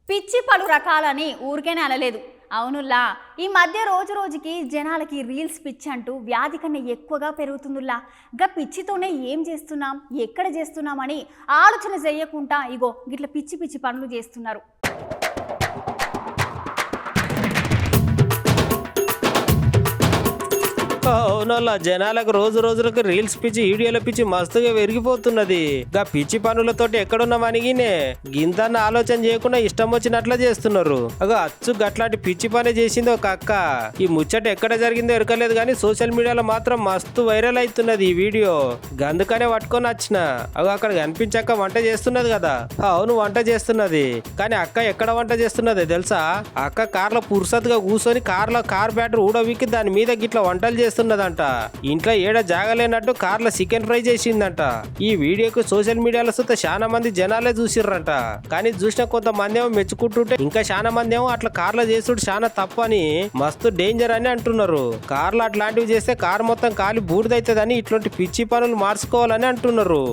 పిచ్చి పలు రకాలని ఊరికేనే అనలేదు. అవునుల్లా, ఈ మధ్య రోజు రోజుకి జనాలకి రీల్స్ పిచ్చి అంటూ వ్యాధి కన్నా ఎక్కువగా పెరుగుతుందిల్లా. గా పిచ్చితోనే ఏం చేస్తున్నాం, ఎక్కడ చేస్తున్నాం అని ఆలోచన చేయకుండా ఇగో గిట్ల పిచ్చి పిచ్చి పనులు చేస్తున్నారు. అవునల్లా జనాలకు రోజు రోజులకు రీల్స్ పిచ్చి వీడియోల పిచ్చి మస్తుగా పెరిగిపోతున్నది. గా పిచ్చి పనులతోటి ఎక్కడున్నామనిగినే గింతన్న ఆలోచన చేయకుండా ఇష్టం వచ్చినట్లా చేస్తున్నారు. అగో అచ్చు గట్లాంటి పిచ్చి పని చేసింది ఒక అక్క. ఈ ముచ్చట ఎక్కడ జరిగిందో ఎరకలేదు కానీ సోషల్ మీడియాలో మాత్రం మస్తు వైరల్ అవుతున్నది ఈ వీడియో. గందుకనే పట్టుకొని వచ్చిన. అగో అక్కడ కనిపించక్క వంట చేస్తున్నది కదా. అవును, వంట చేస్తున్నది. కానీ అక్క ఎక్కడ వంట చేస్తున్నది తెలుసా? అక్క కార్లో పురుసత్తుగా కూర్చొని కార్ బ్యాటరీ ఊడవిక్కి దాని మీద గిట్ల వంటలు చేస్తున్నదంట. ఇంట్లో ఏడ జాగలేనట్టు కార్ల చికెన్ ఫ్రై చేసిందంట. ఈ వీడియోకు సోషల్ మీడియాలో సుత చాలా మంది జనాలే చూసిర్రంట. కానీ చూసిన కొంతమంది ఏమో మెచ్చుకుంటుంటే ఇంకా చాలా మంది ఏమో అట్లా కార్లో చేసుడు చాలా తప్పని మస్తు డేంజర్ అని అంటున్నారు. కార్లు అట్లాంటివి చేస్తే కారు మొత్తం కాలి బూడిదైతుందని ఇట్లాంటి పిచ్చి పనులు మార్చుకోవాలని అంటున్నారు.